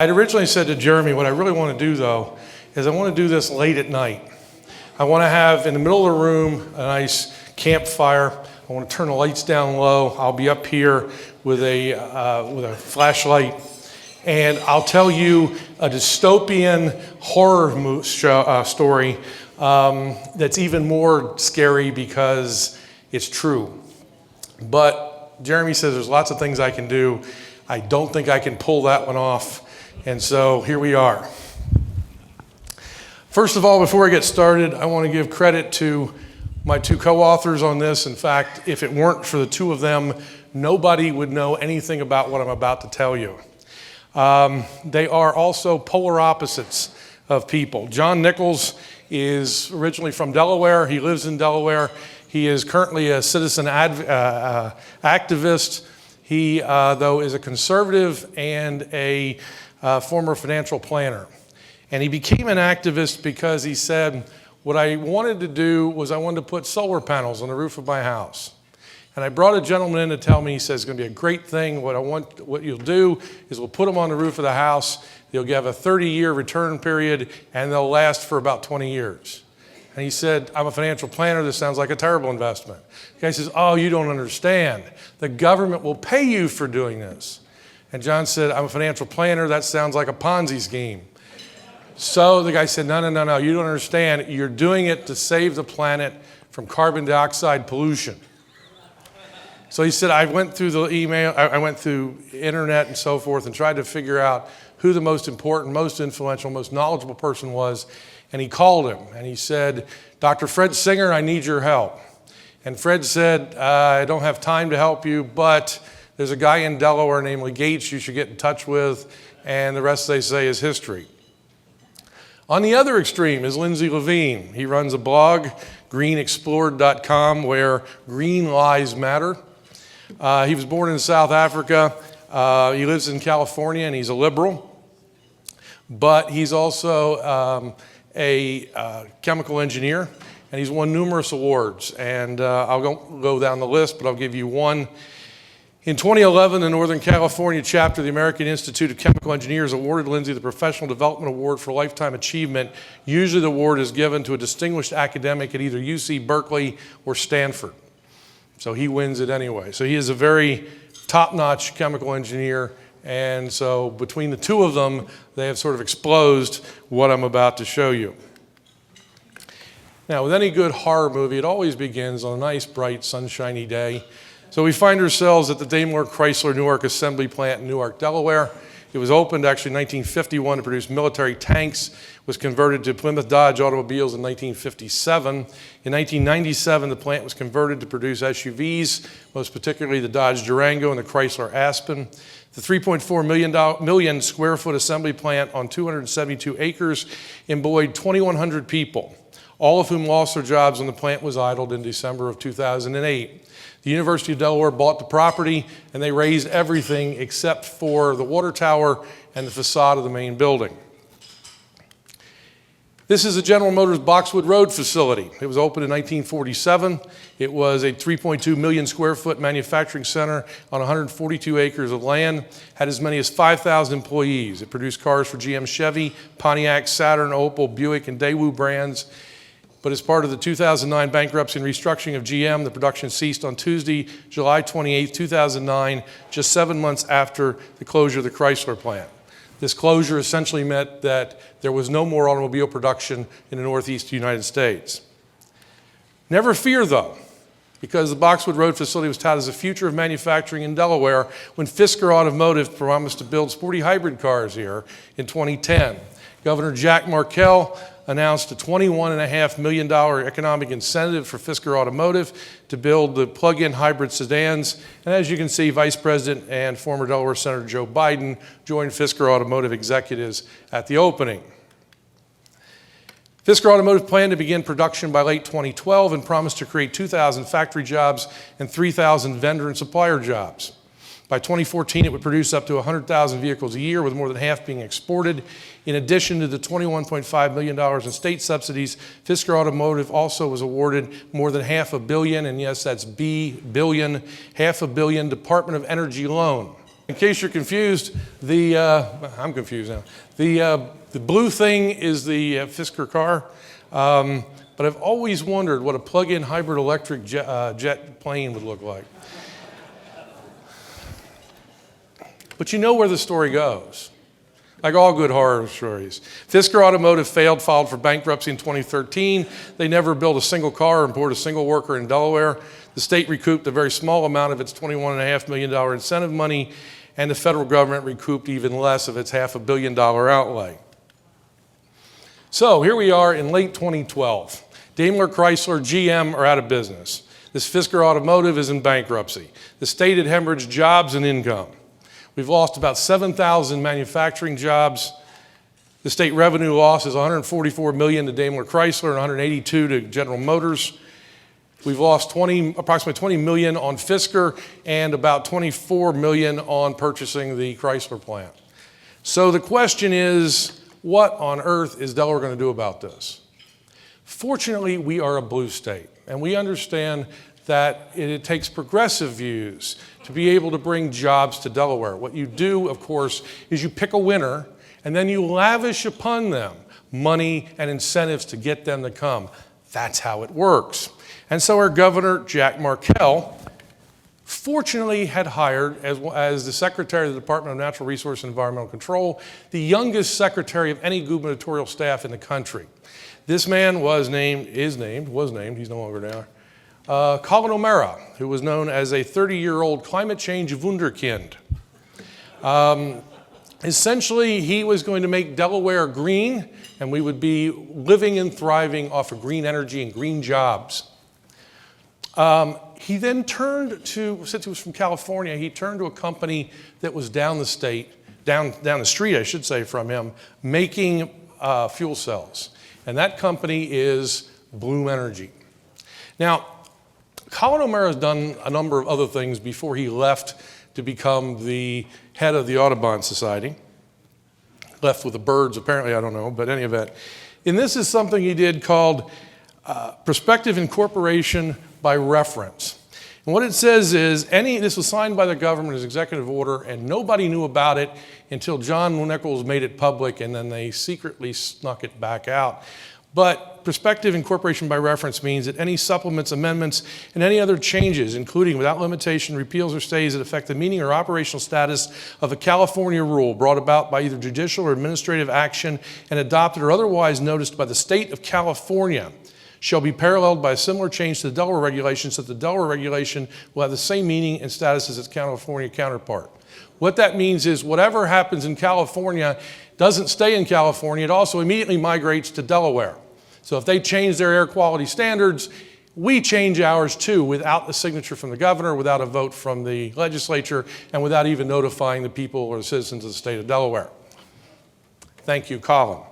I'd originally said to Jeremy, what I really want to do though, is I want to do this late at night. I want to have in the middle of the room a nice campfire. I want to turn the lights down low. I'll be up here with a flashlight, and I'll tell you a dystopian horror story that's even more scary because it's true. But Jeremy says there's lots of things I can do. I don't think I can pull that one off. And so here we are. First of all, before I get started, I want to give credit to my two co-authors on this. In fact, if it weren't for the two of them, nobody would know anything about what I'm about to tell you. They are also polar opposites of people. John Nichols is originally from Delaware. He lives in Delaware. He is currently a citizen activist. He, though, is a conservative and a former financial planner. And he became an activist because he said, what I wanted to do was I wanted to put solar panels on the roof of my house. And I brought a gentleman in to tell me, he says, it's going to be a great thing. What you'll do is we'll put them on the roof of the house. You'll have a 30-year return period, and they'll last for about 20 years. And he said, I'm a financial planner. This sounds like a terrible investment. The guy says, oh, you don't understand. The government will pay you for doing this. And John said, I'm a financial planner. That sounds like a Ponzi scheme. So the guy said, no, you don't understand. You're doing it to save the planet from carbon dioxide pollution. So he said, I went through the email, I went through internet and so forth and tried to figure out who the most important, most influential, most knowledgeable person was. And he called him and he said, Dr. Fred Singer, I need your help. And Fred said, I don't have time to help you, but there's a guy in Delaware named Legates you should get in touch with, and the rest, they say, is history. On the other extreme is Lindsay Levine. He runs a blog, greenexplored.com, where green lives matter. He was born in South Africa. He lives in California, and he's a liberal. But he's also a chemical engineer, and he's won numerous awards. And I'll go down the list, but I'll give you one. In 2011, the Northern California chapter of the American Institute of Chemical Engineers awarded Lindsay the Professional Development Award for Lifetime Achievement. Usually the award is given to a distinguished academic at either UC Berkeley or Stanford. So he wins it anyway. So he is a very top-notch chemical engineer, and so between the two of them, they have sort of exposed what I'm about to show you. Now, with any good horror movie, it always begins on a nice, bright, sunshiny day. So we find ourselves at the Daimler Chrysler Newark Assembly Plant in Newark, Delaware. It was opened actually in 1951 to produce military tanks, was converted to Plymouth Dodge automobiles in 1957. In 1997, the plant was converted to produce SUVs, most particularly the Dodge Durango and the Chrysler Aspen. The 3.4 million square foot assembly plant on 272 acres employed 2,100 people, all of whom lost their jobs when the plant was idled in December of 2008. The University of Delaware bought the property, and they razed everything except for the water tower and the facade of the main building. This is the General Motors Boxwood Road facility. It was opened in 1947. It was a 3.2 million square foot manufacturing center on 142 acres of land, had as many as 5,000 employees. It produced cars for GM, Chevy, Pontiac, Saturn, Opel, Buick, and Daewoo brands. But as part of the 2009 bankruptcy and restructuring of GM, the production ceased on Tuesday, July 28, 2009, just 7 months after the closure of the Chrysler plant. This closure essentially meant that there was no more automobile production in the Northeast United States. Never fear, though, because the Boxwood Road facility was touted as the future of manufacturing in Delaware when Fisker Automotive promised to build sporty hybrid cars here in 2010. Governor Jack Markell announced a $21.5 million economic incentive for Fisker Automotive to build the plug-in hybrid sedans. And as you can see, Vice President and former Delaware Senator Joe Biden joined Fisker Automotive executives at the opening. Fisker Automotive planned to begin production by late 2012 and promised to create 2,000 factory jobs and 3,000 vendor and supplier jobs. By 2014, it would produce up to 100,000 vehicles a year, with more than half being exported. In addition to the $21.5 million in state subsidies, Fisker Automotive also was awarded more than $500 million, and yes, that's billion, $500 million Department of Energy loan. In case you're confused, I'm confused now. The blue thing is the Fisker car, but I've always wondered what a plug-in hybrid electric jet plane would look like. But you know where the story goes. Like all good horror stories. Fisker Automotive failed, filed for bankruptcy in 2013. They never built a single car or employed a single worker in Delaware. The state recouped a very small amount of its $21.5 million incentive money, and the federal government recouped even less of its $500 million outlay. So here we are in late 2012. Daimler, Chrysler, GM are out of business. This Fisker Automotive is in bankruptcy. The state had hemorrhaged jobs and income. We've lost about 7,000 manufacturing jobs. The state revenue loss is $144 million to Daimler Chrysler and $182 to General Motors. We've lost approximately $20 million on Fisker and about $24 million on purchasing the Chrysler plant. So the question is, what on earth is Delaware going to do about this? Fortunately, we are a blue state, and we understand that it takes progressive views to be able to bring jobs to Delaware. What you do, of course, is you pick a winner, and then you lavish upon them money and incentives to get them to come. That's how it works. And so our governor, Jack Markell, fortunately had hired, as the Secretary of the Department of Natural Resources and Environmental Control, the youngest secretary of any gubernatorial staff in the country. This man was named, he's no longer there, Colin O'Mara, who was known as a 30-year-old climate change wunderkind. Essentially, he was going to make Delaware green, and we would be living and thriving off of green energy and green jobs. He then turned to, since he was from California, he turned to a company that was down the street, I should say, from him, making fuel cells. And that company is Bloom Energy. Now, Colin O'Mara has done a number of other things before he left to become the head of the Audubon Society. Left with the birds, apparently, I don't know, but any event. And this is something he did called prospective incorporation by reference. And what it says is, this was signed by the government as executive order, and nobody knew about it until John Nichols made it public, and then they secretly snuck it back out. But prospective incorporation by reference means that any supplements, amendments, and any other changes, including without limitation, repeals or stays that affect the meaning or operational status of a California rule brought about by either judicial or administrative action and adopted or otherwise noticed by the state of California, shall be paralleled by a similar change to the Delaware regulation so that the Delaware regulation will have the same meaning and status as its California counterpart. What that means is whatever happens in California doesn't stay in California, it also immediately migrates to Delaware. So if they change their air quality standards, we change ours too without a signature from the governor, without a vote from the legislature, and without even notifying the people or the citizens of the state of Delaware. Thank you, Colin.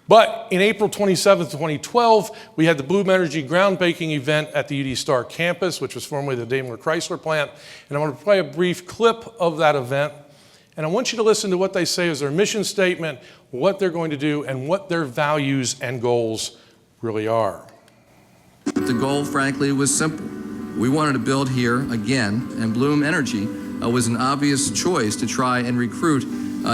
But in April 27th, 2012, we had the Bloom Energy groundbreaking event at the UD Star campus, which was formerly the Daimler Chrysler plant. And I want to play a brief clip of that event. And I want you to listen to what they say as their mission statement, what they're going to do, and what their values and goals really are. The goal, frankly, was simple. We wanted to build here again, and Bloom Energy was an obvious choice to try and recruit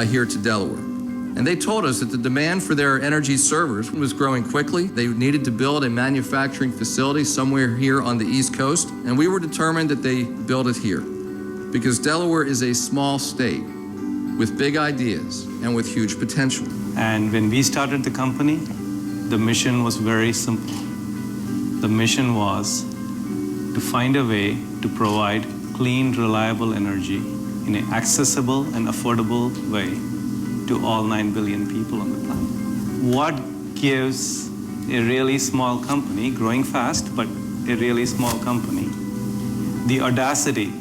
here to Delaware. And they told us that the demand for their energy servers was growing quickly. They needed to build a manufacturing facility somewhere here on the East Coast, and we were determined that they build it here. Because Delaware is a small state with big ideas and with huge potential. And when we started the company, the mission was very simple. The mission was to find a way to provide clean, reliable energy in an accessible and affordable way to all 9 billion people on the planet. What gives a really small company, growing fast, but a really small company, the audacity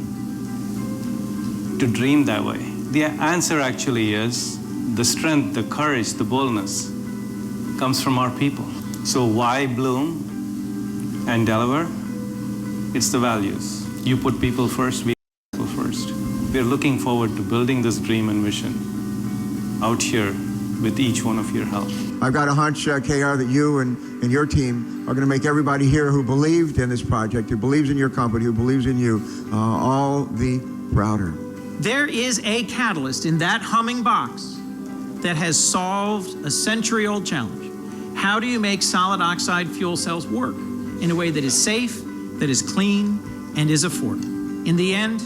to dream that way? The answer actually is the strength, the courage, the boldness comes from our people. So why Bloom and Delaware? It's the values. You put people first, we put people first. We're looking forward to building this dream and vision out here with each one of your help. I've got a hunch, KR, that you and your team are going to make everybody here who believed in this project, who believes in your company, who believes in you, all the prouder. There is a catalyst in that humming box that has solved a century-old challenge. How do you make solid oxide fuel cells work in a way that is safe, that is clean, and is affordable? In the end,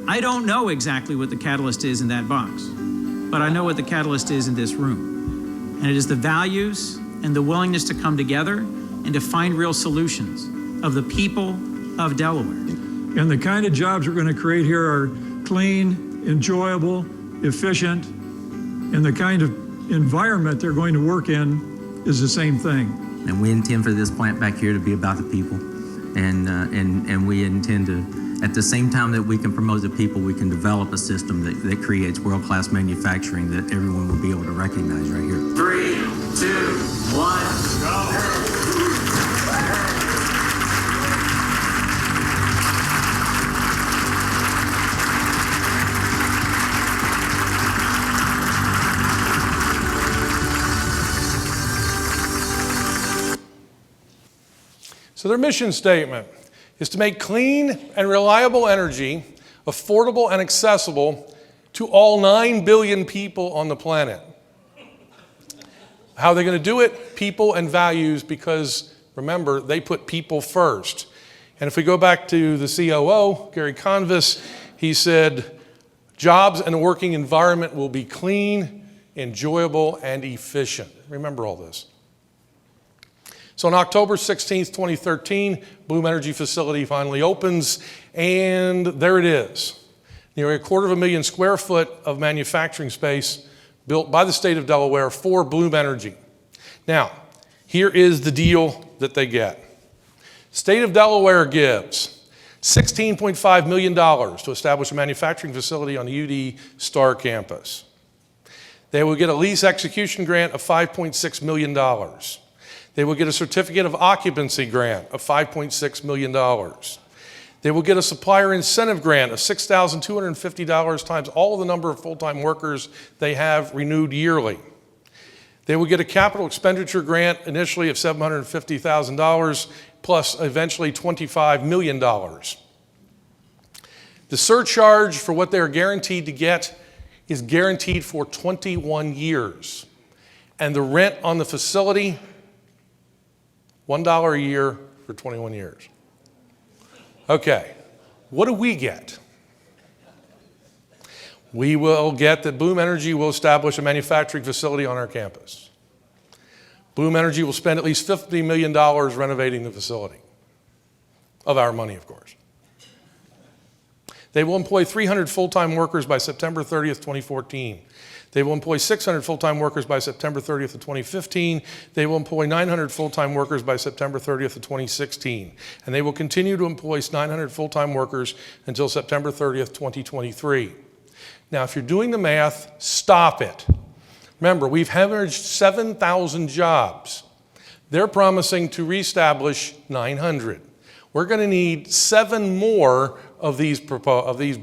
I don't know exactly what the catalyst is in that box, but I know what the catalyst is in this room. And it is the values and the willingness to come together and to find real solutions of the people of Delaware. And the kind of jobs we're going to create here are clean, enjoyable, efficient, and the kind of environment they're going to work in is the same thing. And we intend for this plant back here to be about the people. And we intend to, at the same time that we can promote the people, we can develop a system that creates world-class manufacturing that everyone will be able to recognize right here. 3, 2, 1, go! So their mission statement is to make clean and reliable energy affordable and accessible to all 9 billion people on the planet. How are they going to do it? People and values, because remember, they put people first. And if we go back to the COO, Gary Convis, he said, jobs and a working environment will be clean, enjoyable, and efficient. Remember all this. So on October 16th, 2013, Bloom Energy facility finally opens, and there it is. Nearly 250,000 square foot of manufacturing space built by the state of Delaware for Bloom Energy. Now, here is the deal that they get. State of Delaware gives $16.5 million to establish a manufacturing facility on the UD Star campus. They will get a lease execution grant of $5.6 million. They will get a certificate of occupancy grant of $5.6 million. They will get a supplier incentive grant of $6,250 times all of the number of full-time workers they have renewed yearly. They will get a capital expenditure grant initially of $750,000 plus eventually $25 million. The surcharge for what they are guaranteed to get is guaranteed for 21 years. And the rent on the facility, $1 a year for 21 years. Okay, what do we get? We will get that Bloom Energy will establish a manufacturing facility on our campus. Bloom Energy will spend at least $50 million renovating the facility, of our money, of course. They will employ 300 full-time workers by September 30th, 2014. They will employ 600 full-time workers by September 30th of 2015. They will employ 900 full-time workers by September 30th of 2016. And they will continue to employ 900 full-time workers until September 30th, 2023. Now, if you're doing the math, stop it. Remember, we've hemorrhaged 7,000 jobs. They're promising to reestablish 900. We're going to need 7 more of these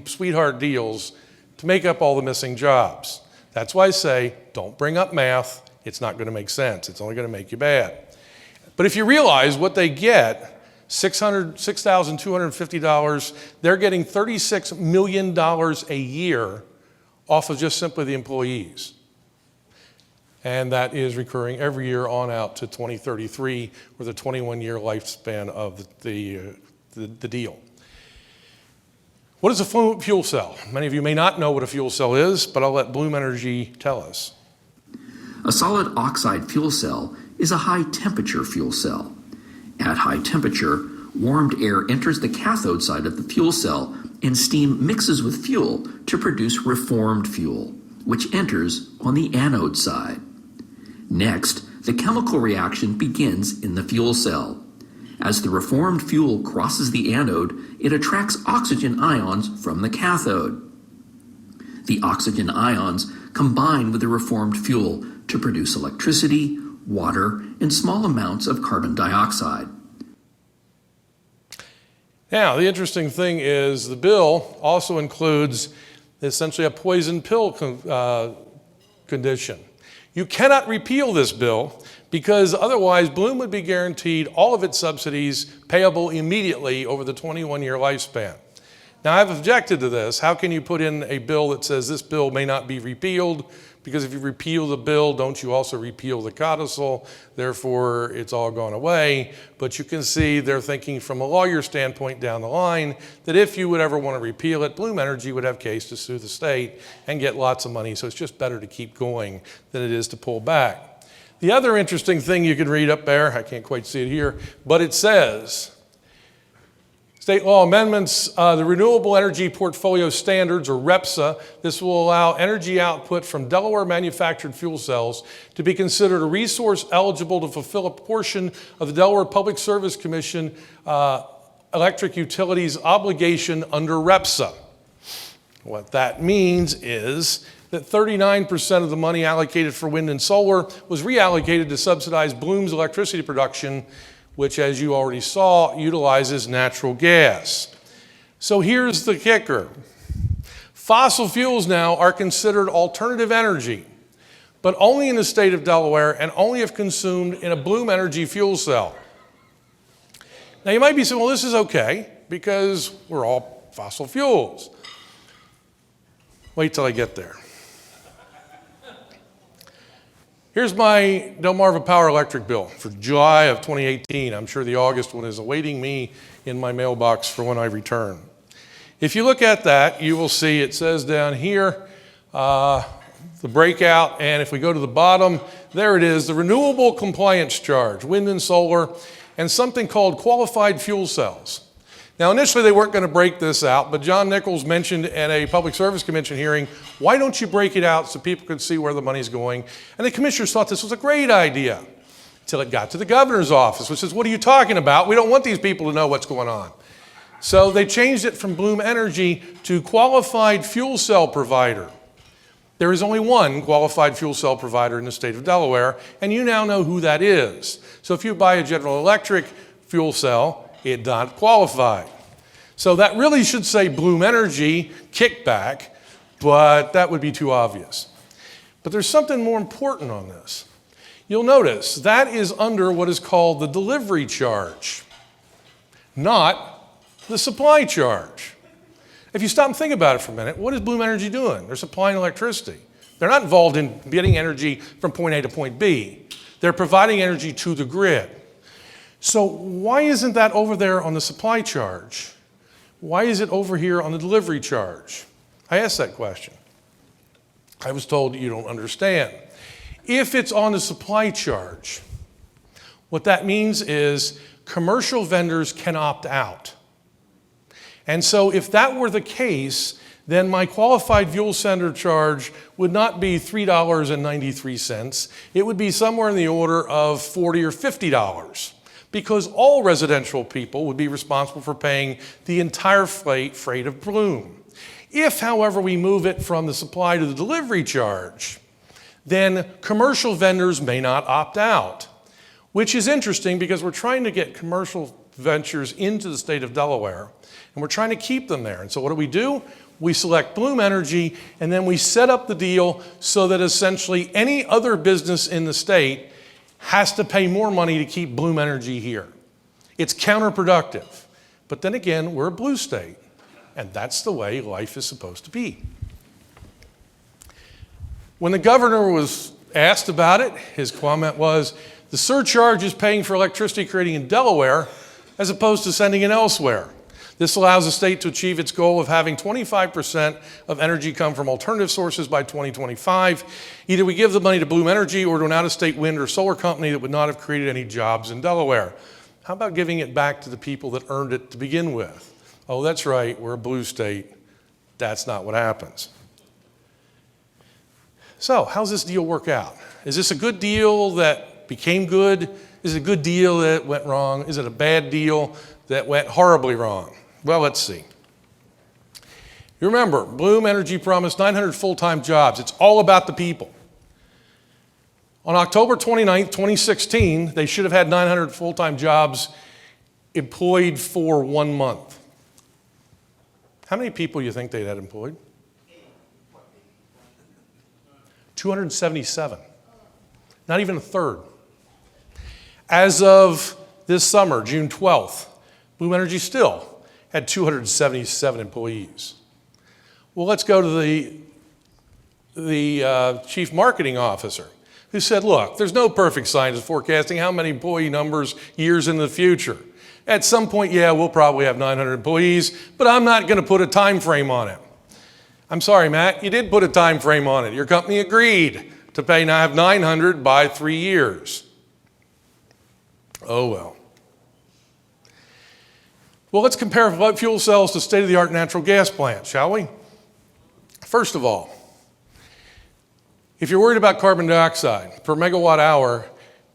sweetheart deals to make up all the missing jobs. That's why I say, don't bring up math. It's not going to make sense. It's only going to make you bad. But if you realize what they get, $6,250, they're getting $36 million a year off of just simply the employees. And that is recurring every year on out to 2033 with a 21-year lifespan of the deal. What is a fuel cell? Many of you may not know what a fuel cell is, but I'll let Bloom Energy tell us. A solid oxide fuel cell is a high-temperature fuel cell. At high temperature, warmed air enters the cathode side of the fuel cell and steam mixes with fuel to produce reformed fuel, which enters on the anode side. Next, the chemical reaction begins in the fuel cell. As the reformed fuel crosses the anode, it attracts oxygen ions from the cathode. The oxygen ions combine with the reformed fuel to produce electricity, water, and small amounts of carbon dioxide. Now, the interesting thing is the bill also includes essentially a poison pill condition. You cannot repeal this bill because otherwise Bloom would be guaranteed all of its subsidies payable immediately over the 21-year lifespan. Now, I've objected to this. How can you put in a bill that says this bill may not be repealed? Because if you repeal the bill, don't you also repeal the codicil? Therefore, it's all gone away. But you can see they're thinking from a lawyer standpoint down the line that if you would ever want to repeal it, Bloom Energy would have case to sue the state and get lots of money. So it's just better to keep going than it is to pull back. The other interesting thing you can read up there, I can't quite see it here, but it says, state law amendments, the Renewable Energy Portfolio Standards, or REPSA. This will allow energy output from Delaware manufactured fuel cells to be considered a resource eligible to fulfill a portion of the Delaware Public Service Commission electric utilities obligation under REPSA. What that means is that 39% of the money allocated for wind and solar was reallocated to subsidize Bloom's electricity production, which, as you already saw, utilizes natural gas. So here's the kicker. Fossil fuels now are considered alternative energy, but only in the state of Delaware and only if consumed in a Bloom Energy fuel cell. Now you might be saying, well, this is okay because we're all fossil fuels. Wait till I get there. Here's my Delmarva Power Electric bill for July of 2018. I'm sure the August one is awaiting me in my mailbox for when I return. If you look at that, you will see it says down here, the breakout, and if we go to the bottom, there it is, the renewable compliance charge, wind and solar, and something called qualified fuel cells. Now, initially, they weren't going to break this out, but John Nichols mentioned at a Public Service Commission hearing, why don't you break it out so people could see where the money's going? And the commissioners thought this was a great idea until it got to the governor's office, which says, what are you talking about? We don't want these people to know what's going on. So they changed it from Bloom Energy to qualified fuel cell provider. There is only one qualified fuel cell provider in the state of Delaware, and you now know who that is. So if you buy a General Electric fuel cell, it's not qualified. So that really should say Bloom Energy kickback, but that would be too obvious. But there's something more important on this. You'll notice that is under what is called the delivery charge, not the supply charge. If you stop and think about it for a minute, what is Bloom Energy doing? They're supplying electricity. They're not involved in getting energy from point A to point B. They're providing energy to the grid. So why isn't that over there on the supply charge? Why is it over here on the delivery charge? I asked that question. I was told you don't understand. If it's on the supply charge, what that means is commercial vendors can opt out. And so if that were the case, then my qualified fuel center charge would not be $3.93. It would be somewhere in the order of $40 or $50. Because all residential people would be responsible for paying the entire freight of Bloom. If, however, we move it from the supply to the delivery charge, then commercial vendors may not opt out, which is interesting because we're trying to get commercial ventures into the state of Delaware, and we're trying to keep them there. And so what do? We select Bloom Energy, and then we set up the deal so that essentially any other business in the state has to pay more money to keep Bloom Energy here. It's counterproductive. But then again, we're a blue state, and that's the way life is supposed to be. When the governor was asked about it, his comment was, the surcharge is paying for electricity creating in Delaware as opposed to sending it elsewhere. This allows the state to achieve its goal of having 25% of energy come from alternative sources by 2025. Either we give the money to Bloom Energy or to an out-of-state wind or solar company that would not have created any jobs in Delaware. How about giving it back to the people that earned it to begin with? Oh, that's right, we're a blue state. That's not what happens. So, how's this deal work out? Is this a good deal that became good? Is it a good deal that went wrong? Is it a bad deal that went horribly wrong? Well, let's see. You remember, Bloom Energy promised 900 full-time jobs. It's all about the people. On October 29th, 2016, they should have had 900 full-time jobs employed for 1 month. How many people do you think they had employed? 277. Not even a third. As of this summer, June 12th, Bloom Energy still had 277 employees. Well, let's go to the chief marketing officer, who said, look, there's no perfect science of forecasting how many employee numbers years into the future. At some point, yeah, we'll probably have 900 employees, but I'm not going to put a time frame on it. I'm sorry, Matt, you did put a time frame on it. Your company agreed to have 900 by 3 years. Oh, well. Well, let's compare fuel cells to state-of-the-art natural gas plants, shall we? First of all, if you're worried about carbon dioxide per megawatt hour,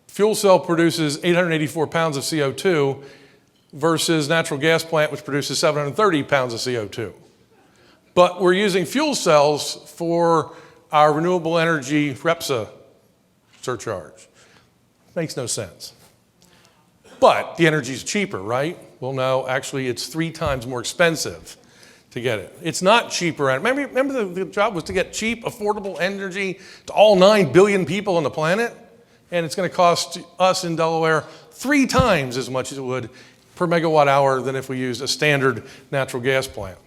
fuel cell produces 884 pounds of CO2 versus natural gas plant, which produces 730 pounds of CO2. But we're using fuel cells for our renewable energy REPSA surcharge. Makes no sense. But the energy is cheaper, right? Well, no, actually it's 3 times more expensive to get it. It's not cheaper. Remember the job was to get cheap, affordable energy to all 9 billion people on the planet? And it's going to cost us in Delaware 3 times as much as it would per megawatt hour than if we used a standard natural gas plant.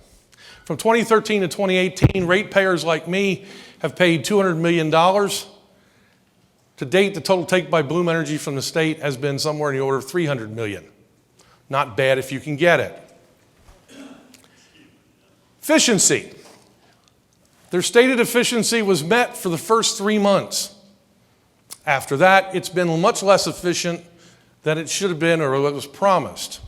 From 2013 to 2018, ratepayers like me have paid $200 million. To date, the total take by Bloom Energy from the state has been somewhere in the order of $300 million. Not bad if you can get it. Efficiency. Their stated efficiency was met for the first 3 months. After that, it's been much less efficient than it should have been or what was promised.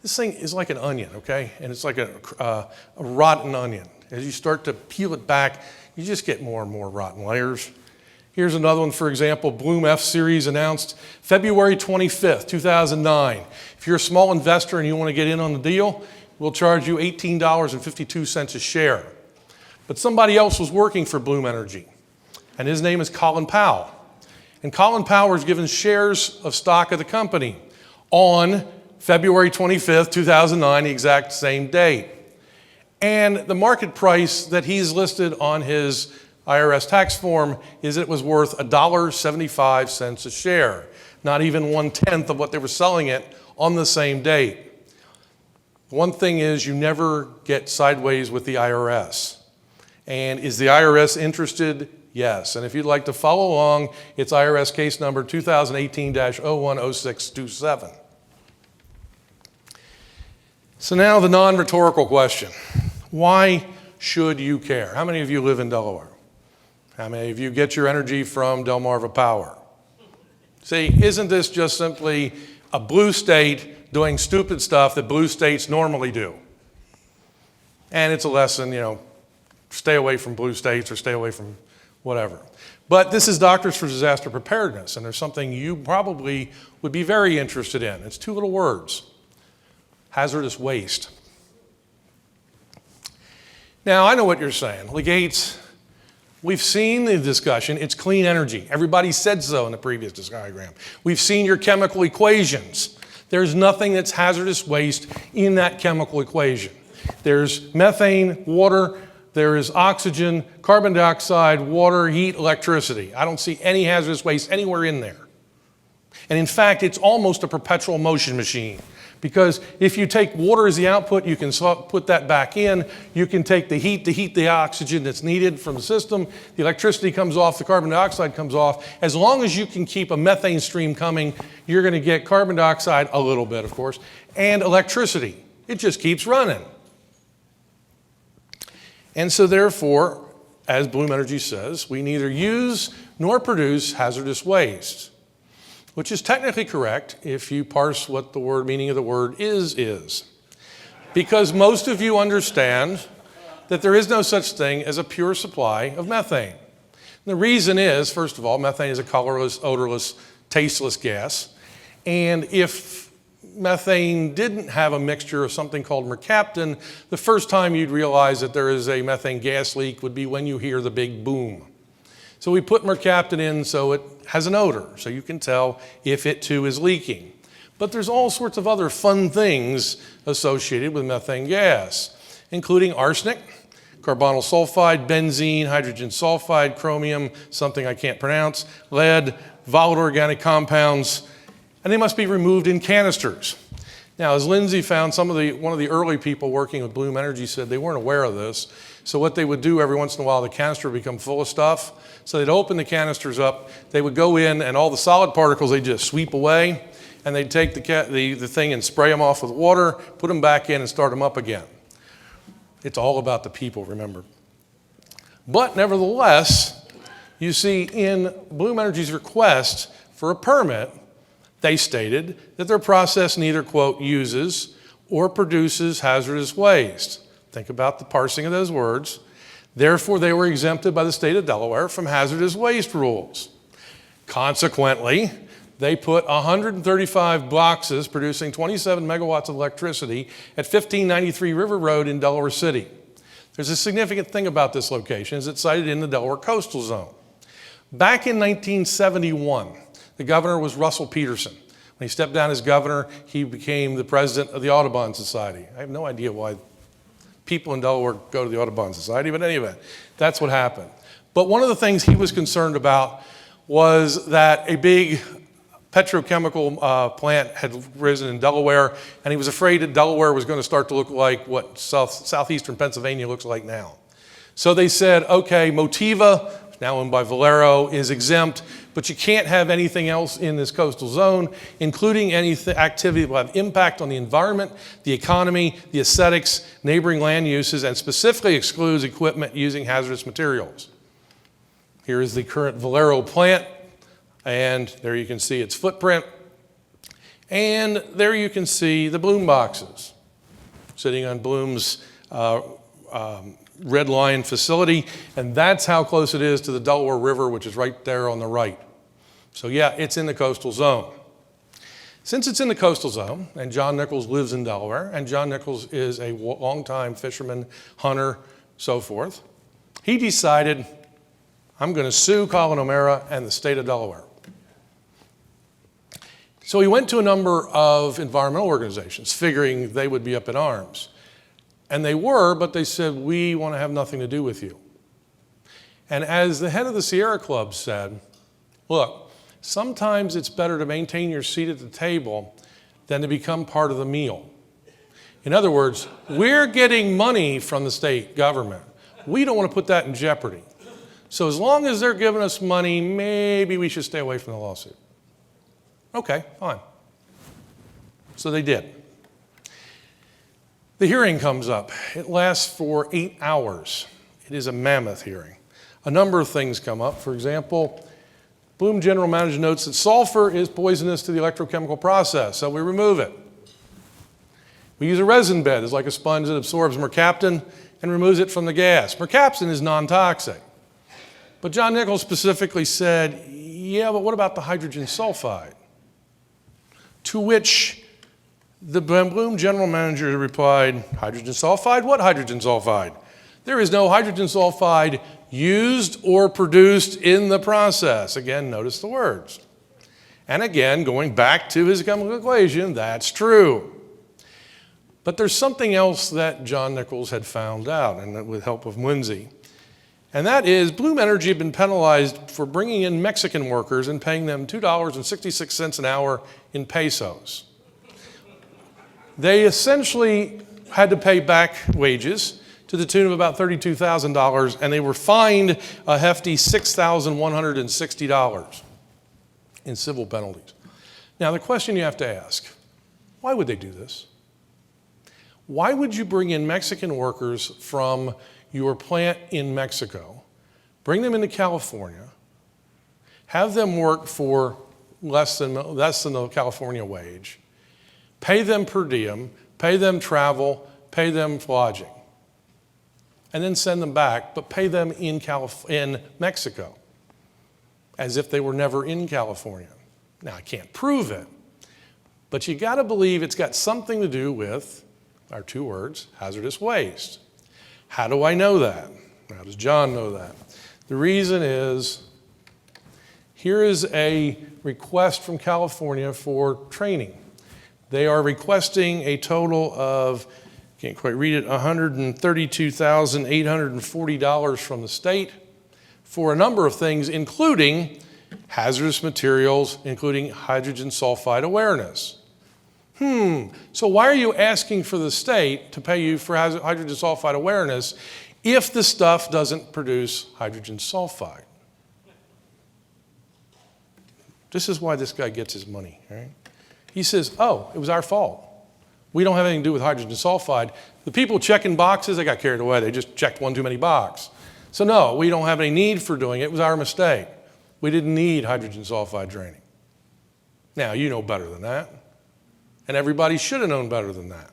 This thing is like an onion, okay? And it's like a rotten onion. As you start to peel it back, you just get more and more rotten layers. Here's another one, for example, Bloom F-Series announced February 25th, 2009. If you're a small investor and you want to get in on the deal, we'll charge you $18.52 a share. But somebody else was working for Bloom Energy, and his name is Colin Powell. And Colin Powell was given shares of stock of the company on February 25th, 2009, the exact same date. And the market price that he's listed on his IRS tax form is it was worth $1.75 a share, not even 1/10 of what they were selling it on the same date. One thing is you never get sideways with the IRS. And is the IRS interested? Yes. And if you'd like to follow along, it's IRS case number 2018-010627. So now the non-rhetorical question. Why should you care? How many of you live in Delaware? How many of you get your energy from Delmarva Power? See, isn't this just simply a blue state doing stupid stuff that blue states normally do? And it's a lesson, stay away from blue states or stay away from whatever. But this is Doctors for Disaster Preparedness, and there's something you probably would be very interested in. It's 2 little words: hazardous waste. Now, I know what you're saying. Legates, we've seen the discussion. It's clean energy. Everybody said so in the previous diagram. We've seen your chemical equations. There's nothing that's hazardous waste in that chemical equation. There's methane, water, there is oxygen, carbon dioxide, water, heat, electricity. I don't see any hazardous waste anywhere in there. And in fact, it's almost a perpetual motion machine. Because if you take water as the output, you can put that back in. You can take the heat to heat the oxygen that's needed from the system. The electricity comes off, the carbon dioxide comes off. As long as you can keep a methane stream coming, you're going to get carbon dioxide, a little bit, of course, and electricity. It just keeps running. And so therefore, as Bloom Energy says, we neither use nor produce hazardous waste, which is technically correct if you parse what the meaning of the word is. Because most of you understand that there is no such thing as a pure supply of methane. And the reason is, first of all, methane is a colorless, odorless, tasteless gas. And if methane didn't have a mixture of something called mercaptan, the first time you'd realize that there is a methane gas leak would be when you hear the big boom. So we put mercaptan in so it has an odor, so you can tell if it too is leaking. But there's all sorts of other fun things associated with methane gas, including arsenic, carbonyl sulfide, benzene, hydrogen sulfide, chromium, something I can't pronounce, lead, volatile organic compounds, and they must be removed in canisters. Now, as Lindsay found, one of the early people working with Bloom Energy said they weren't aware of this. So what they would do every once in a while, the canister would become full of stuff. So they'd open the canisters up, they would go in, and all the solid particles they'd just sweep away, and they'd take the thing and spray them off with water, put them back in, and start them up again. It's all about the people, remember. But nevertheless, you see in Bloom Energy's request for a permit, they stated that their process neither, quote, uses or produces hazardous waste. Think about the parsing of those words. Therefore, they were exempted by the state of Delaware from hazardous waste rules. Consequently, they put 135 boxes producing 27 megawatts of electricity at 1593 River Road in Delaware City. There's a significant thing about this location, is it's sited in the Delaware coastal zone. Back in 1971, the governor was Russell Peterson. When he stepped down as governor, he became the president of the Audubon Society. I have no idea why people in Delaware go to the Audubon Society, but anyway, that's what happened. But one of the things he was concerned about was that a big petrochemical plant had risen in Delaware, and he was afraid that Delaware was going to start to look like what southeastern Pennsylvania looks like now. So they said, okay, Motiva, now owned by Valero, is exempt, but you can't have anything else in this coastal zone, including any activity that will have impact on the environment, the economy, the aesthetics, neighboring land uses, and specifically excludes equipment using hazardous materials. Here is the current Valero plant, and there you can see its footprint. And there you can see the Bloom boxes sitting on Bloom's Red Line facility, and that's how close it is to the Delaware River, which is right there on the right. So yeah, it's in the coastal zone. Since it's in the coastal zone, and John Nichols lives in Delaware, and John Nichols is a longtime fisherman, hunter, so forth, he decided, I'm going to sue Colin O'Mara and the state of Delaware. So he went to a number of environmental organizations, figuring they would be up in arms. And they were, but they said, we want to have nothing to do with you. And as the head of the Sierra Club said, look, sometimes it's better to maintain your seat at the table than to become part of the meal. In other words, we're getting money from the state government. We don't want to put that in jeopardy. So as long as they're giving us money, maybe we should stay away from the lawsuit. Okay, fine. So they did. The hearing comes up. It lasts for 8 hours. It is a mammoth hearing. A number of things come up. For example, Bloom General Manager notes that sulfur is poisonous to the electrochemical process, so we remove it. We use a resin bed. It's like a sponge that absorbs mercaptan and removes it from the gas. Mercaptan is non-toxic. But John Nichols specifically said, yeah, but what about the hydrogen sulfide? To which the Bloom General Manager replied, hydrogen sulfide? What hydrogen sulfide? There is no hydrogen sulfide used or produced in the process. Again, notice the words. And again, going back to his chemical equation, that's true. But there's something else that John Nichols had found out, and with help of Lindsay. And that is, Bloom Energy had been penalized for bringing in Mexican workers and paying them $2.66 an hour in pesos. They essentially had to pay back wages to the tune of about $32,000, and they were fined a hefty $6,160 in civil penalties. Now, the question you have to ask, why would they do this? Why would you bring in Mexican workers from your plant in Mexico, bring them into California, have them work for less than the California wage, pay them per diem, pay them travel, pay them lodging, and then send them back, but pay them in Mexico, as if they were never in California? Now, I can't prove it, but you got to believe it's got something to do with our two words, hazardous waste. How do I know that? How does John know that? The reason is, here is a request from California for training. They are requesting a total of, can't quite read it, $132,840 from the state for a number of things, including hazardous materials, including hydrogen sulfide awareness. So why are you asking for the state to pay you for hydrogen sulfide awareness if the stuff doesn't produce hydrogen sulfide? This is why this guy gets his money, right? He says, oh, it was our fault. We don't have anything to do with hydrogen sulfide. The people checking boxes, they got carried away. They just checked one too many boxes. So no, we don't have any need for doing it. It was our mistake. We didn't need hydrogen sulfide draining. Now, you know better than that. And everybody should have known better than that.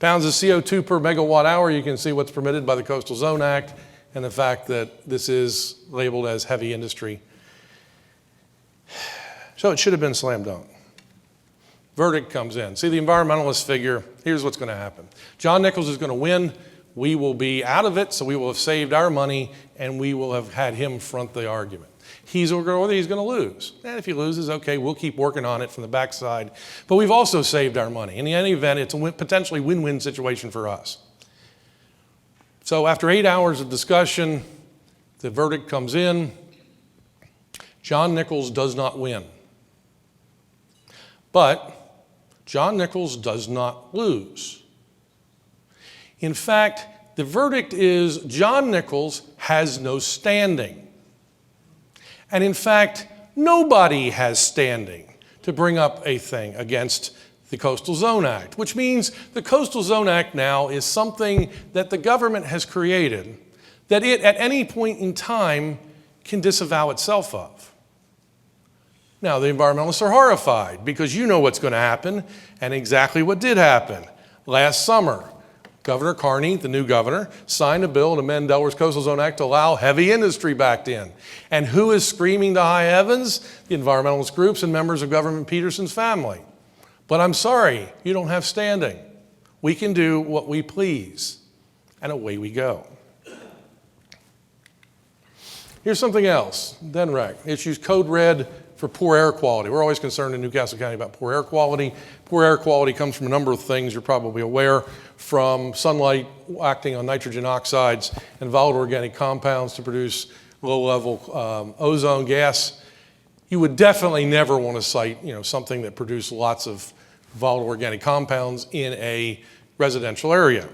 Pounds of CO2 per megawatt hour, you can see what's permitted by the Coastal Zone Act and the fact that this is labeled as heavy industry. So it should have been slam dunk. Verdict comes in. See the environmentalist figure, here's what's going to happen. John Nichols is going to win. We will be out of it, so we will have saved our money, and we will have had him front the argument. He's going to lose. And if he loses, okay, we'll keep working on it from the backside. But we've also saved our money. In any event, it's a potentially win-win situation for us. So after 8 hours of discussion, the verdict comes in. John Nichols does not win. But John Nichols does not lose. In fact, the verdict is John Nichols has no standing. And in fact, nobody has standing to bring up a thing against the Coastal Zone Act, which means the Coastal Zone Act now is something that the government has created that it, at any point in time, can disavow itself of. Now, the environmentalists are horrified because you know what's going to happen and exactly what did happen. Last summer, Governor Carney, the new governor, signed a bill to amend Delaware's Coastal Zone Act to allow heavy industry back in. And who is screaming to high heavens? The environmentalist groups and members of Governor Peterson's family. But I'm sorry, you don't have standing. We can do what we please, and away we go. Here's something else. DNREC issues code red for poor air quality. We're always concerned in Newcastle County about poor air quality. Poor air quality comes from a number of things you're probably aware, from sunlight acting on nitrogen oxides and volatile organic compounds to produce low-level ozone gas. You would definitely never want to cite, something that produced lots of volatile organic compounds in a residential area.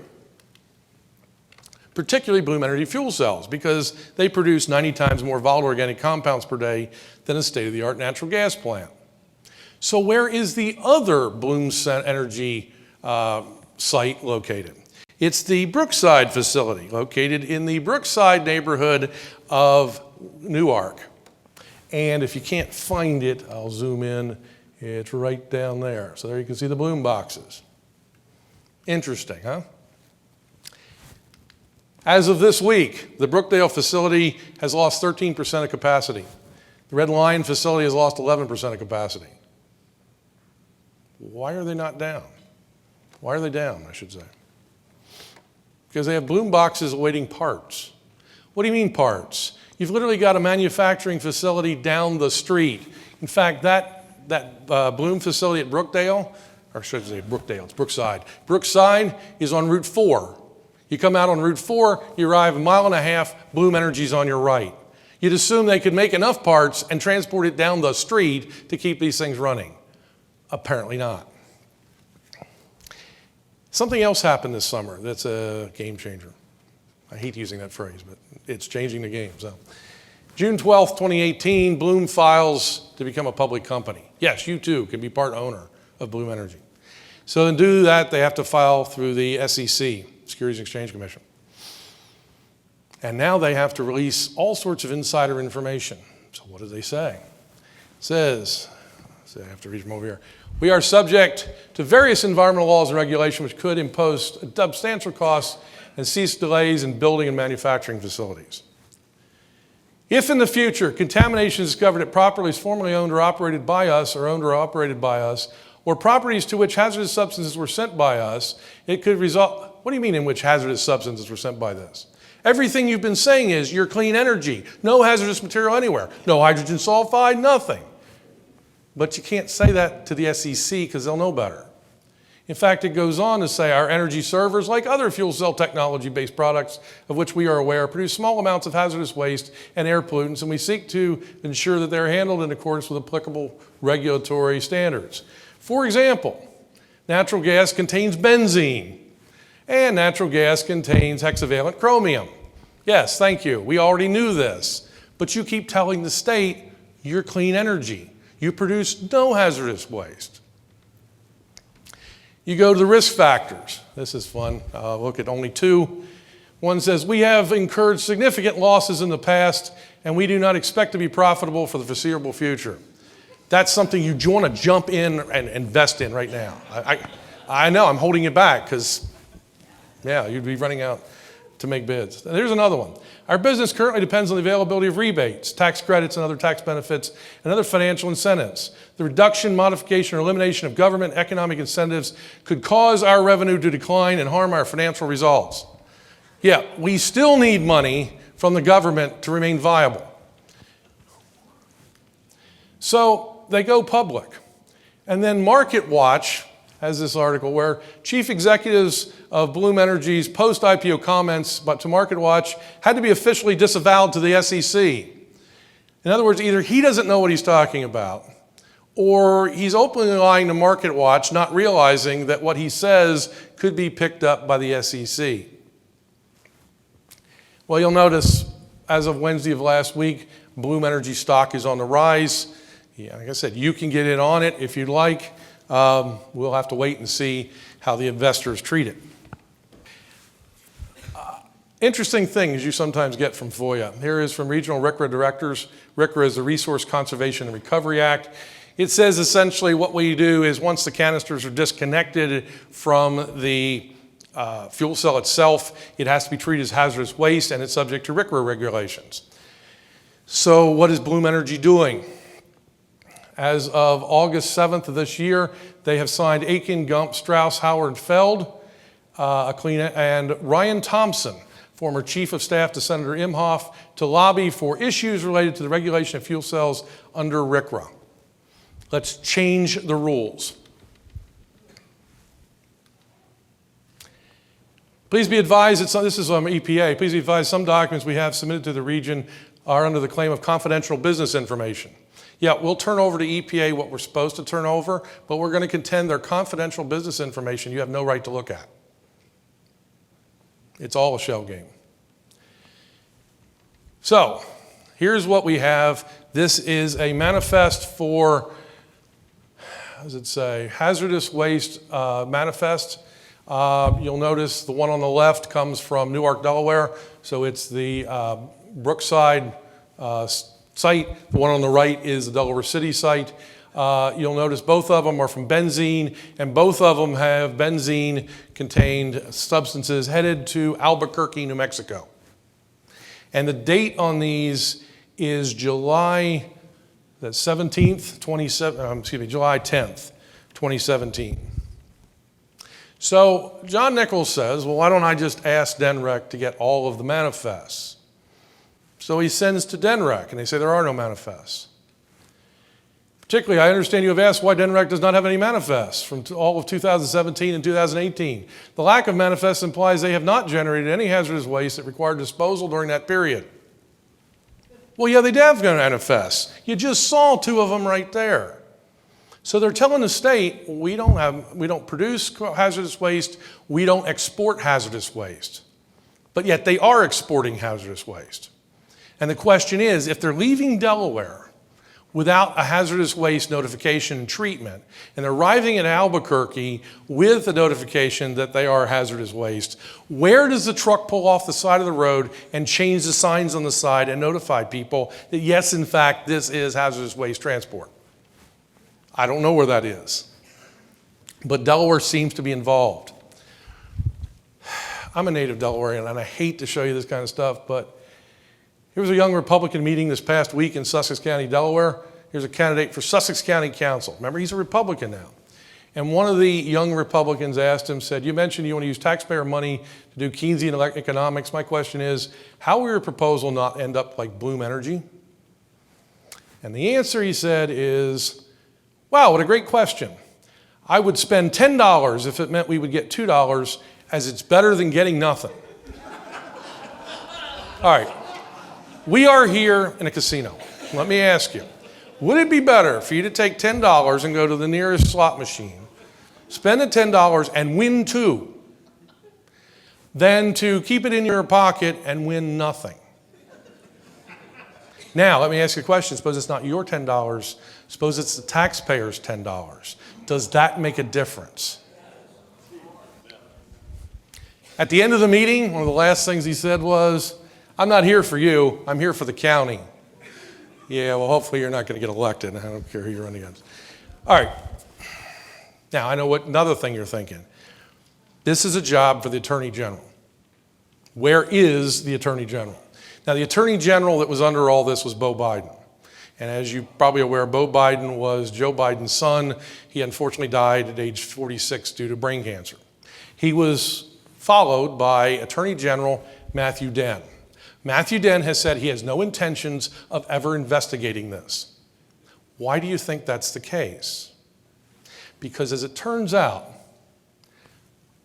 Particularly Bloom Energy fuel cells, because they produce 90 times more volatile organic compounds per day than a state-of-the-art natural gas plant. So where is the other Bloom Energy site located? It's the Brookside facility, located in the Brookside neighborhood of Newark. And if you can't find it, I'll zoom in. It's right down there. So there you can see the Bloom boxes. Interesting, huh? As of this week, the Brookdale facility has lost 13% of capacity. The Red Lion facility has lost 11% of capacity. Why are they not down? Why are they down, I should say? Because they have Bloom boxes awaiting parts. What do you mean parts? You've literally got a manufacturing facility down the street. In fact, that Bloom facility at Brookdale, or should I say Brookdale, it's Brookside. Brookside is on Route 4. You come out on Route 4, you arrive 1.5 miles, Bloom Energy's on your right. You'd assume they could make enough parts and transport it down the street to keep these things running. Apparently not. Something else happened this summer that's a game changer. I hate using that phrase, but it's changing the game. So, June 12th, 2018, Bloom files to become a public company. Yes, you too can be part owner of Bloom Energy. So to do that, they have to file through the SEC, Securities and Exchange Commission. And now they have to release all sorts of insider information. So what do they say? It says, I have to read from over here. We are subject to various environmental laws and regulations which could impose substantial costs and cease delays in building and manufacturing facilities. If in the future contamination is discovered at properties formerly owned or operated by us or owned or operated by us, or properties to which hazardous substances were sent by us, it could result. What do you mean in which hazardous substances were sent by this? Everything you've been saying is you're clean energy, no hazardous material anywhere, no hydrogen sulfide, nothing. But you can't say that to the SEC because they'll know better. In fact, it goes on to say our energy servers, like other fuel cell technology-based products of which we are aware, produce small amounts of hazardous waste and air pollutants, and we seek to ensure that they're handled in accordance with applicable regulatory standards. For example, natural gas contains benzene, and natural gas contains hexavalent chromium. Yes, thank you. We already knew this. But you keep telling the state you're clean energy. You produce no hazardous waste. You go to the risk factors. This is fun. Look at only two. One says, we have incurred significant losses in the past, and we do not expect to be profitable for the foreseeable future. That's something you want to jump in and invest in right now. I know, I'm holding you back because, yeah, you'd be running out to make bids. Here's another one. Our business currently depends on the availability of rebates, tax credits, and other tax benefits, and other financial incentives. The reduction, modification, or elimination of government economic incentives could cause our revenue to decline and harm our financial results. Yeah, we still need money from the government to remain viable. So they go public. And then MarketWatch has this article where chief executives of Bloom Energy's post-IPO comments to MarketWatch had to be officially disavowed to the SEC. In other words, either he doesn't know what he's talking about, or he's openly lying to MarketWatch, not realizing that what he says could be picked up by the SEC. Well, you'll notice, as of Wednesday of last week, Bloom Energy stock is on the rise. Yeah, like I said, you can get in on it if you'd like. We'll have to wait and see how the investors treat it. Interesting things you sometimes get from FOIA. Here is from regional RCRA directors. RCRA is the Resource Conservation and Recovery Act. It says essentially what we do is once the canisters are disconnected from the fuel cell itself, it has to be treated as hazardous waste and it's subject to RCRA regulations. So what is Bloom Energy doing? As of August 7th of this year, they have signed Aiken, Gump, Strauss, Howard, Feld, and Ryan Thompson, former Chief of Staff to Senator Imhoff, to lobby for issues related to the regulation of fuel cells under RCRA. Let's change the rules. Please be advised, this is EPA, please be advised some documents we have submitted to the region are under the claim of confidential business information. Yeah, we'll turn over to EPA what we're supposed to turn over, but we're going to contend they're confidential business information you have no right to look at. It's all a shell game. So, here's what we have. This is a manifest for, how does it say, hazardous waste manifest. You'll notice the one on the left comes from Newark, Delaware, so it's the Brookside site. The one on the right is the Delaware City site. You'll notice both of them are from benzene, and both of them have benzene-contained substances headed to Albuquerque, New Mexico. And the date on these is July 10th, 2017. So John Nichols says, well, why don't I just ask DENREC to get all of the manifests? So he sends to DENREC, and they say there are no manifests. Particularly, I understand you have asked why DENREC does not have any manifests from all of 2017 and 2018. The lack of manifests implies they have not generated any hazardous waste that required disposal during that period. Well, yeah, they have manifests. You just saw two of them right there. So they're telling the state, we don't produce hazardous waste, we don't export hazardous waste. But yet they are exporting hazardous waste. And the question is, if they're leaving Delaware without a hazardous waste notification and treatment, and they're arriving at Albuquerque with the notification that they are hazardous waste, where does the truck pull off the side of the road and change the signs on the side and notify people that yes, in fact, this is hazardous waste transport? I don't know where that is, but Delaware seems to be involved. I'm a native Delawarean, and I hate to show you this kind of stuff, but here was a young Republican meeting this past week in Sussex County, Delaware. Here's a candidate for Sussex County Council. Remember, he's a Republican now. And one of the young Republicans asked him, said, you mentioned you want to use taxpayer money to do Keynesian economics. My question is, how will your proposal not end up like Bloom Energy? And the answer, he said, is, wow, what a great question. I would spend $10 if it meant we would get $2, as it's better than getting nothing. All right, we are here in a casino. Let me ask you, would it be better for you to take $10 and go to the nearest slot machine, spend the $10 and win 2, than to keep it in your pocket and win nothing? Now, let me ask you a question. Suppose it's not your $10. Suppose it's the taxpayer's $10. Does that make a difference? At the end of the meeting, one of the last things he said was, I'm not here for you, I'm here for the county. Yeah, well, hopefully you're not going to get elected. I don't care who you're running against. All right. Now, I know what another thing you're thinking. This is a job for the Attorney General. Where is the Attorney General? Now, the Attorney General that was under all this was Beau Biden. And as you're probably aware, Beau Biden was Joe Biden's son. He unfortunately died at age 46 due to brain cancer. He was followed by Attorney General Matthew Dehn. Matthew Dehn has said he has no intentions of ever investigating this. Why do you think that's the case? Because as it turns out,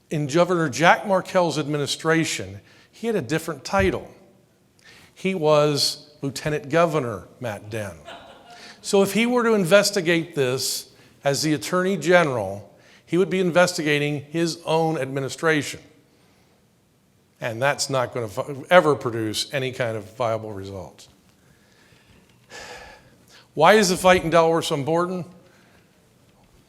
in Governor Jack Markell's administration, he had a different title. He was Lieutenant Governor Matt Dehn. So if he were to investigate this as the Attorney General, he would be investigating his own administration. And that's not going to ever produce any kind of viable results. Why is the fight in Delaware so important?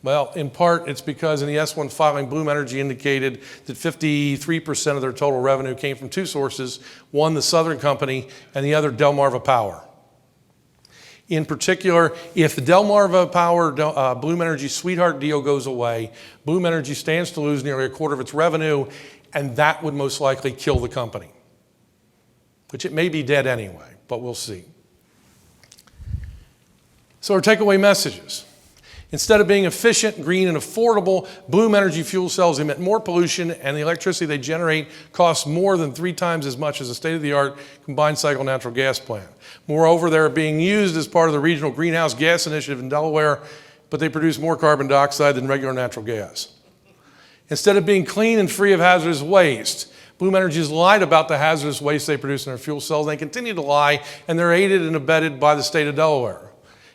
Well, in part, it's because in the S1 filing, Bloom Energy indicated that 53% of their total revenue came from 2 sources, one, the Southern Company, and the other, Delmarva Power. In particular, if the Delmarva Power Bloom Energy sweetheart deal goes away, Bloom Energy stands to lose nearly a quarter of its revenue, and that would most likely kill the company, which it may be dead anyway, but we'll see. So our takeaway messages. Instead of being efficient, green, and affordable, Bloom Energy fuel cells emit more pollution, and the electricity they generate costs more than 3 times as much as a state-of-the-art combined cycle natural gas plant. Moreover, they're being used as part of the regional greenhouse gas initiative in Delaware, but they produce more carbon dioxide than regular natural gas. Instead of being clean and free of hazardous waste, Bloom Energy has lied about the hazardous waste they produce in their fuel cells. They continue to lie, and they're aided and abetted by the state of Delaware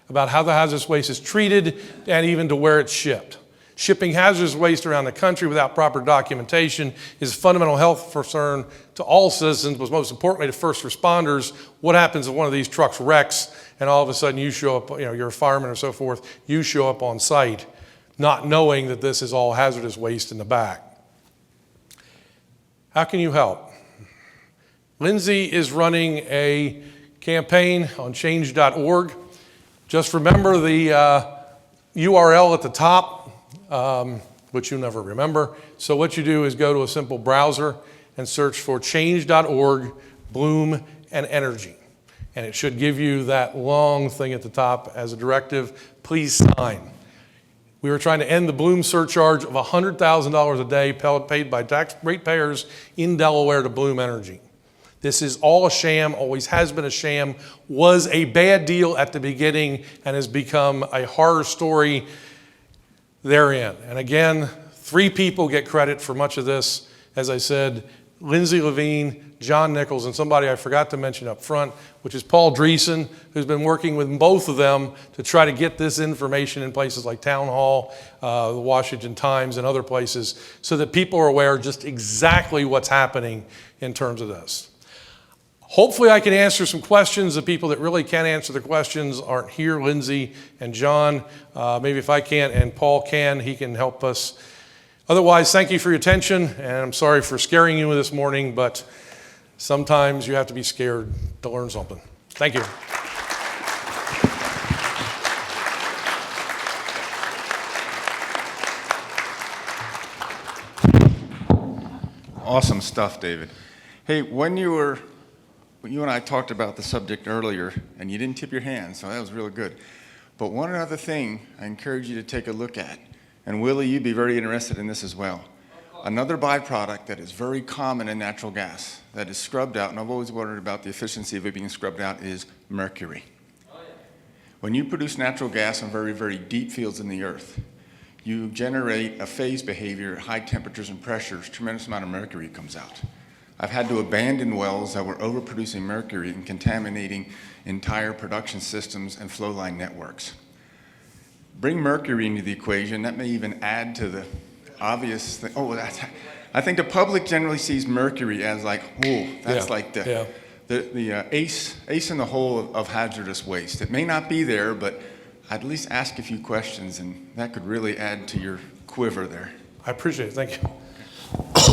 about how the hazardous waste is treated and even to where it's shipped. Shipping hazardous waste around the country without proper documentation is a fundamental health concern to all citizens, but most importantly to first responders. What happens if one of these trucks wrecks and all of a sudden you show up, you're a fireman or so forth, you show up on site not knowing that this is all hazardous waste in the back? How can you help? Lindsay is running a campaign on change.org. Just remember the URL at the top, which you never remember. So what you do is go to a simple browser and search for change.org, Bloom and Energy. And it should give you that long thing at the top as a directive. Please sign. We were trying to end the Bloom surcharge of $100,000 a day paid by tax ratepayers in Delaware to Bloom Energy. This is all a sham, always has been a sham, was a bad deal at the beginning, and has become a horror story therein. And again, 3 people get credit for much of this. As I said, Lindsay Levine, John Nichols, and somebody I forgot to mention up front, which is Paul Dreesen, who's been working with both of them to try to get this information in places like Town Hall, the Washington Times, and other places, so that people are aware just exactly what's happening in terms of this. Hopefully I can answer some questions. The people that really can answer the questions aren't here, Lindsay and John. Maybe if I can't and Paul can, he can help us. Otherwise, thank you for your attention, and I'm sorry for scaring you this morning, but sometimes you have to be scared to learn something. Thank you. Awesome stuff, David. Hey, when you and I talked about the subject earlier, and you didn't tip your hand, so that was really good. But one other thing I encourage you to take a look at, and Willie, you'd be very interested in this as well. Another byproduct that is very common in natural gas that is scrubbed out, and I've always wondered about the efficiency of it being scrubbed out, is mercury. When you produce natural gas in very, very deep fields in the earth, you generate a phase behavior at high temperatures and pressures, tremendous amount of mercury comes out. I've had to abandon wells that were overproducing mercury and contaminating entire production systems and flow line networks. Bring mercury into the equation, that may even add to the obvious thing. Oh, I think the public generally sees mercury as like, oh, that's like the ace in the hole of hazardous waste. It may not be there, but I'd at least ask a few questions, and that could really add to your quiver there. I appreciate it. Thank you.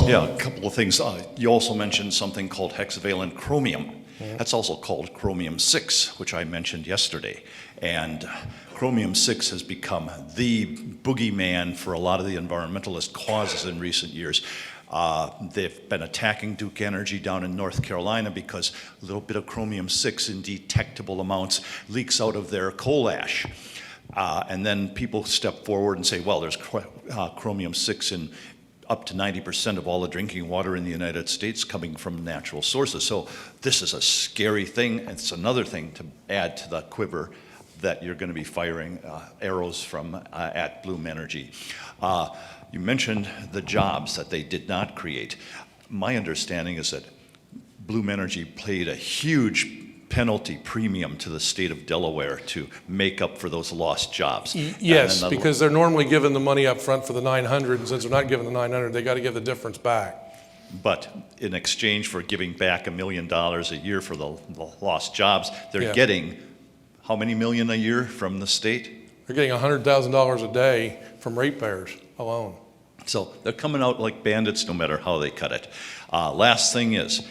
Yeah, a couple of things. You also mentioned something called hexavalent chromium. That's also called chromium-6, which I mentioned yesterday. And chromium-6 has become the boogeyman for a lot of the environmentalist causes in recent years. They've been attacking Duke Energy down in North Carolina because a little bit of chromium-6 in detectable amounts leaks out of their coal ash. And then people step forward and say, well, there's chromium-6 in up to 90% of all the drinking water in the United States coming from natural sources. So this is a scary thing. It's another thing to add to the quiver that you're going to be firing arrows from at Bloom Energy. You mentioned the jobs that they did not create. My understanding is that Bloom Energy paid a huge penalty premium to the state of Delaware to make up for those lost jobs. Yes, because they're normally given the money up front for the 900, and since they're not given the 900, they got to give the difference back. But in exchange for giving back $1 million a year for the lost jobs, they're getting how many million a year from the state? They're getting $100,000 a day from ratepayers alone. So they're coming out like bandits no matter how they cut it. Last thing is,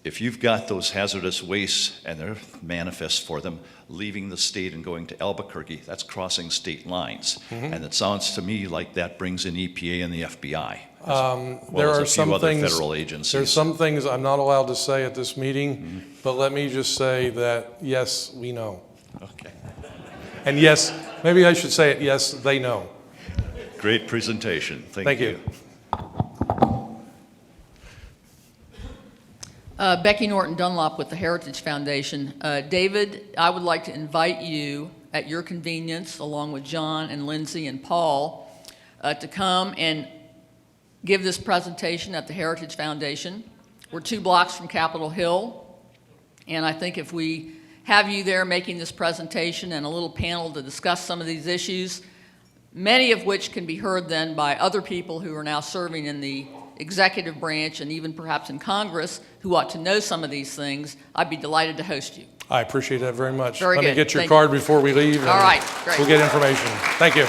if you've got those hazardous wastes and there are manifests for them leaving the state and going to Albuquerque, that's crossing state lines. And it sounds to me like that brings in EPA and the FBI. There are some other things, federal agencies. there's some things I'm not allowed to say at this meeting, but let me just say that, yes, we know. Okay. And yes, maybe I should say it, yes, they know. Great presentation. Thank you. Becky Norton Dunlop with the Heritage Foundation. David, I would like to invite you at your convenience, along with John and Lindsay and Paul, to come and give this presentation at the Heritage Foundation. We're 2 blocks from Capitol Hill, and I think if we have you there making this presentation and a little panel to discuss some of these issues, many of which can be heard then by other people who are now serving in the executive branch and even perhaps in Congress who ought to know some of these things, I'd be delighted to host you. I appreciate that very much. Very Let good. me get your Thank card you. before we leave. All right, great. We'll get information. Thank you.